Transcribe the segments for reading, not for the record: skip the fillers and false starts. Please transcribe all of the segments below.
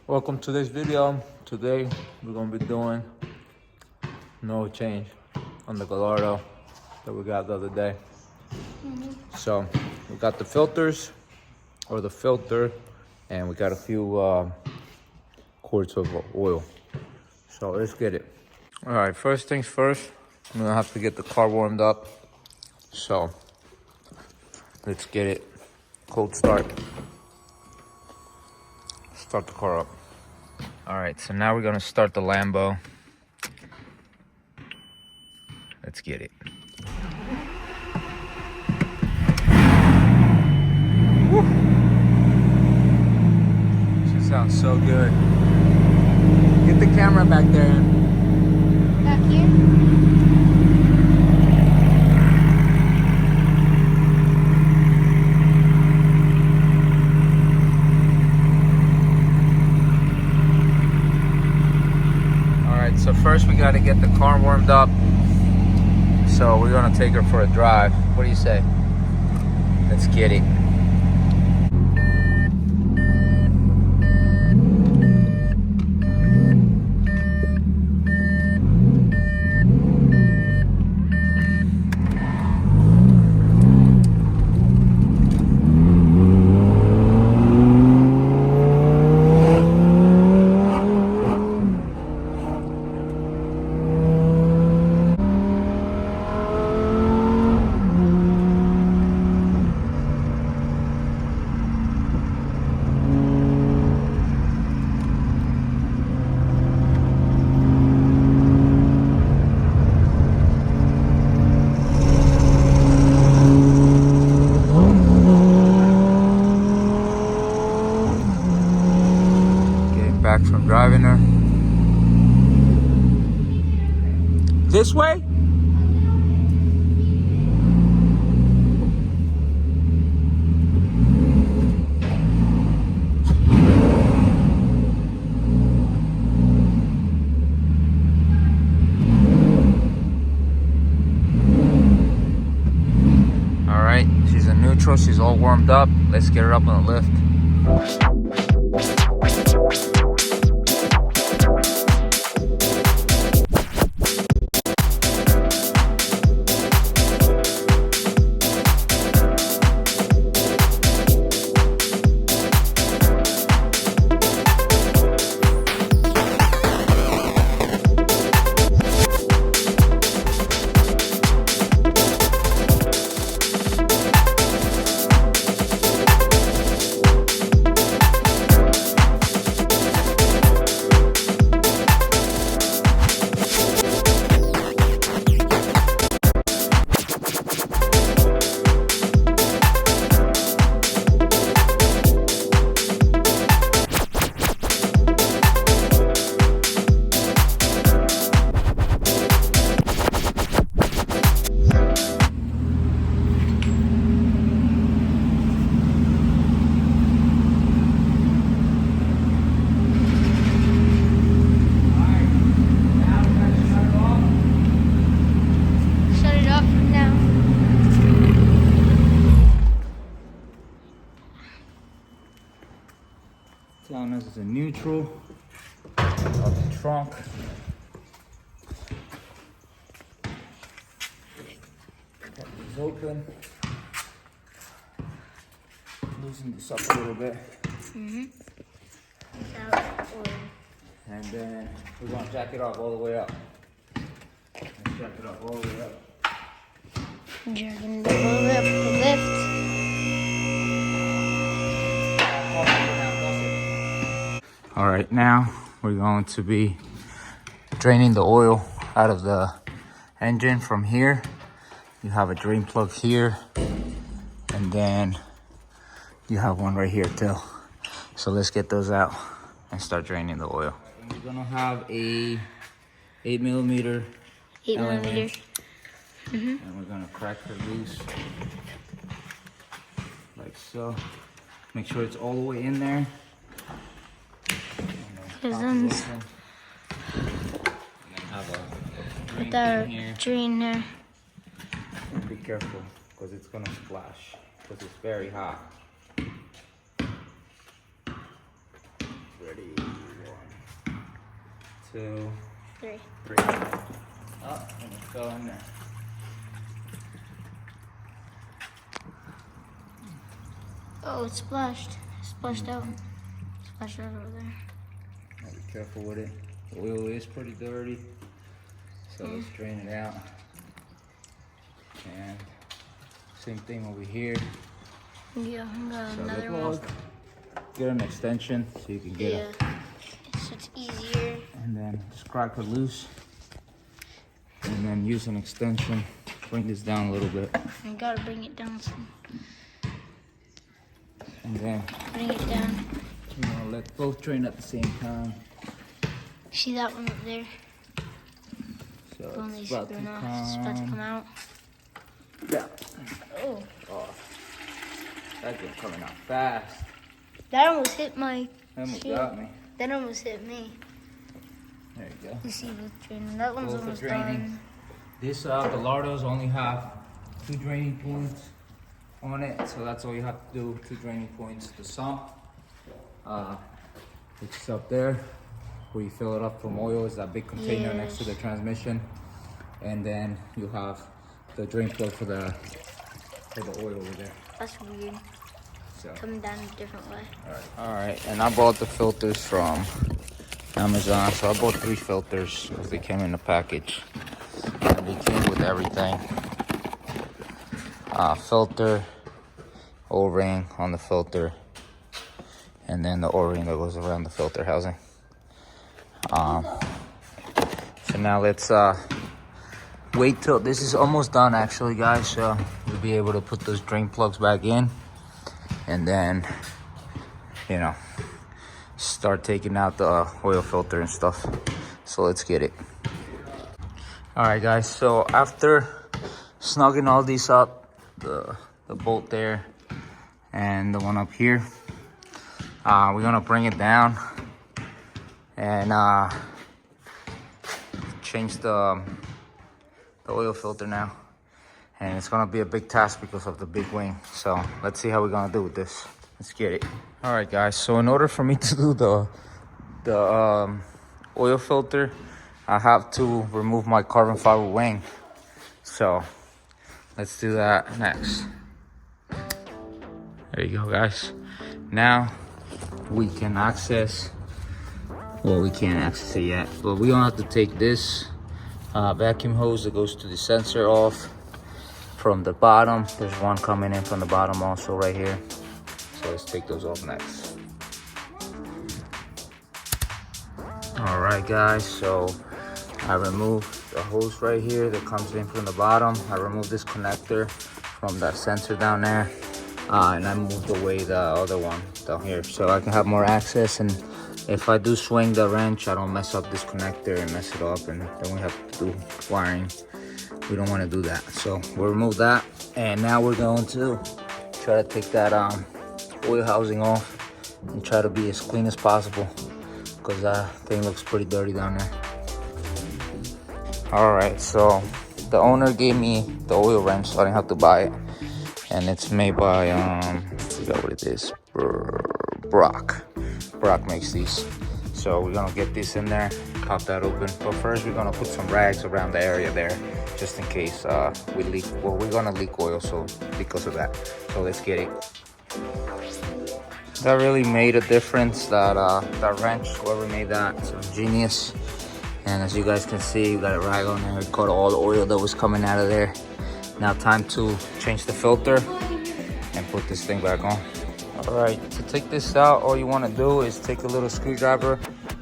Welcome to this video. Today we're gonna be doing no change on the Gallardo that we got the other day. So we got the filters or the filter, and we got a few quarts of oil. So let's get it. All right, first things first, I'm gonna have to get the car warmed up. So let's get it. Cold start. Start the car up. All right, so now we're gonna start the Lambo. Let's get it. Woo. She sounds so good. Get the camera back there. Back here? So first we got to get the car warmed up. So we're gonna take her for a drive. What do you say? Let's get it. Back from driving her. This way? All right, she's in neutral, she's all warmed up. Let's get her up on the lift. Telling us it's a neutral of the trunk. Got these open. Loosen this up a little bit. And then we're gonna jack it up all the way up. Let's jack it up all the way up. Jacking the way up the lift. All right, now we're going to be draining the oil out of the engine from here. You have a drain plug here, and then you have one right here too. So let's get those out and start draining the oil. And we're gonna have a 8mm. 8mm. And we're gonna crack her loose like so. Make sure it's all the way in there. Cousins. Put that drain there. Be careful, because it's gonna splash, because it's very hot. Ready? 1, 2, 3. 3. Oh, and it fell in there. Oh, it splashed. It splashed out. Splashed out over there. Now be careful with it. The oil is pretty dirty, so let's drain it out. And same thing over here. Yeah, I got So another let's one. get an extension so you can get it. So it's easier. And then just crack it loose. And then use an extension. Bring this down a little bit. I gotta bring it down some. And then Bring it down. let both drain at the same time. See that one up there? So One it's these about to screw now. It's about to come out. Yeah. Oh. Oh, that thing coming out fast. That almost hit my That almost shield. got me. That almost hit me. There you go. You see both draining. That one's Both are almost draining. done. This Gallardos only have 2 draining points on it, so that's all you have to do. 2 draining points. The sump, which is up there, where you fill it up from oil, is that big container next to the transmission, and then you have the drain plug for the oil over there. That's weird. So. Coming down a different way. All right, and I bought the filters from Amazon. So I bought 3 filters because they came in the package. And they came with everything. Filter, O-ring on the filter, and then the O-ring that goes around the filter housing. So now let's wait till this is almost done actually, guys. So we'll be able to put those drain plugs back in. And then, you know, start taking out the oil filter and stuff. So let's get it. All right, guys, so after snugging all these up, the bolt there and the one up here, we're gonna bring it down and change the oil filter now. And it's gonna be a big task because of the big wing. So let's see how we're gonna do with this. Let's get it. All right, guys, so in order for me to do the oil filter, I have to remove my carbon fiber wing. So let's do that next. There you go, guys. Now we can access, well, we can't access it yet, but we're gonna have to take this vacuum hose that goes to the sensor off from the bottom. There's one coming in from the bottom also right here. So let's take those off next. All right, guys, so I removed the hose right here that comes in from the bottom. I removed this connector from that sensor down there, and I moved away the other one down here so I can have more access. And if I do swing the wrench, I don't mess up this connector and mess it up, and then we have to do wiring. We don't want to do that, so we'll remove that. And now we're going to try to take that oil housing off and try to be as clean as possible, because that thing looks pretty dirty down there. All right, so the owner gave me the oil wrench, so I didn't have to buy it, and it's made by I forgot what it is. Brock makes these. So we're gonna get this in there, pop that open. But first we're gonna put some rags around the area there, just in case we leak. Well, we're gonna leak oil, so because of that. So let's get it. That really made a difference, that wrench, whoever made that, it's a genius. And as you guys can see, we got a rag on there. It caught all the oil that was coming out of there. Now time to change the filter and put this thing back on. All right, to take this out, all you want to do is take a little screwdriver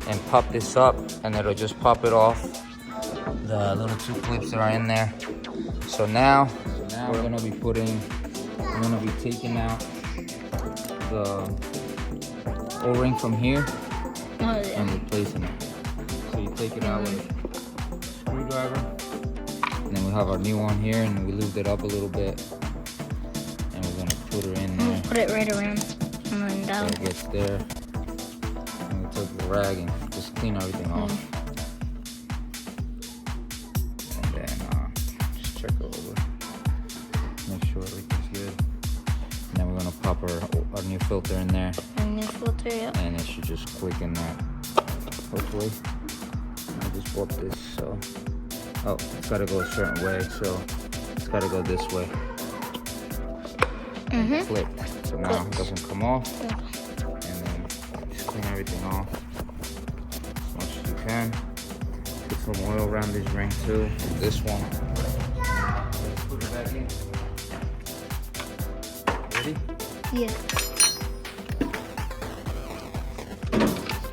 and pop this up, and it'll just pop it off the little 2 clips that are in there. So now we're gonna be taking out the O-ring from here and replacing it. So you take it out with a screwdriver, and then we have our new one here, and we lubed it up a little bit, and we're gonna put her in there. Put it right around and then down. So it gets there, and we take the rag and just clean everything off. And then just check over, make sure everything's good. And then we're gonna pop our new filter in there. A new filter, yep. And it should just click in there. Hopefully. I just bought this, so. Oh, it's gotta go a certain way, so it's gotta go this way. Click. So now it doesn't come off. And then just clean everything off as much as you can. Put some oil around this ring too. This one. Put it back in. Ready? Yeah.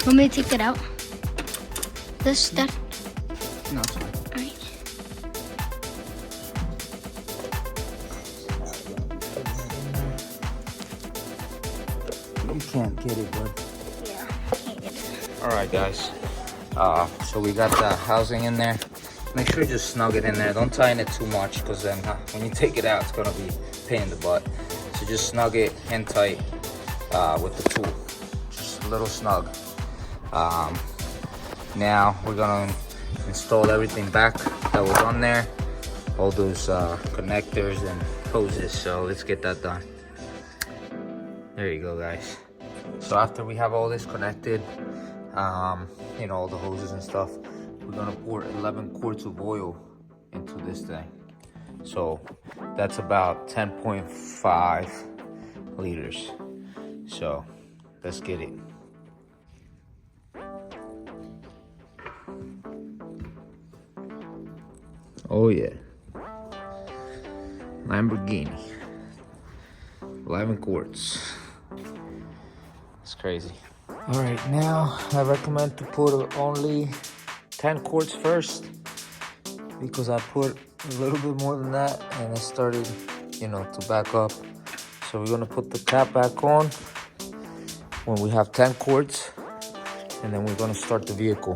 Want me to take it out? That. No, it's fine. Alright. You can't get it, bud. Yeah, can't get it. Alright, guys. So we got the housing in there. Make sure you just snug it in there. Don't tighten it too much, because then when you take it out, it's gonna be a pain in the butt. So just snug it in tight with the tool. Just a little snug. Now we're gonna install everything back that was on there. All those connectors and hoses. So let's get that done. There you go, guys. So after we have all this connected, you know, all the hoses and stuff, we're gonna pour 11 quarts of oil into this thing. So that's about 10.5 liters. So let's get it. Oh yeah, Lamborghini, 11 quarts. It's crazy. All right, now I recommend to put only 10 quarts first, because I put a little bit more than that and it started, you know, to back up. So we're gonna put the cap back on when we have 10 quarts, and then we're gonna start the vehicle.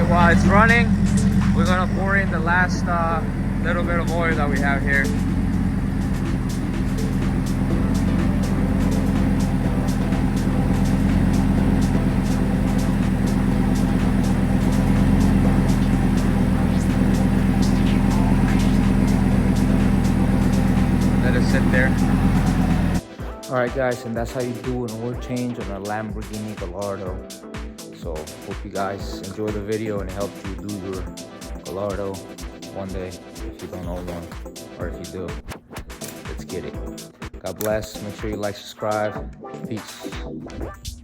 While it's running, we're gonna pour in the last little bit of oil that we have here. Let it sit there. All right, guys, and that's how you do an oil change on a Lamborghini Gallardo. So hope you guys enjoy the video and it helped you do your Gallardo one day if you don't own one, or if you do, let's get it. God bless. Make sure you like, subscribe. Peace.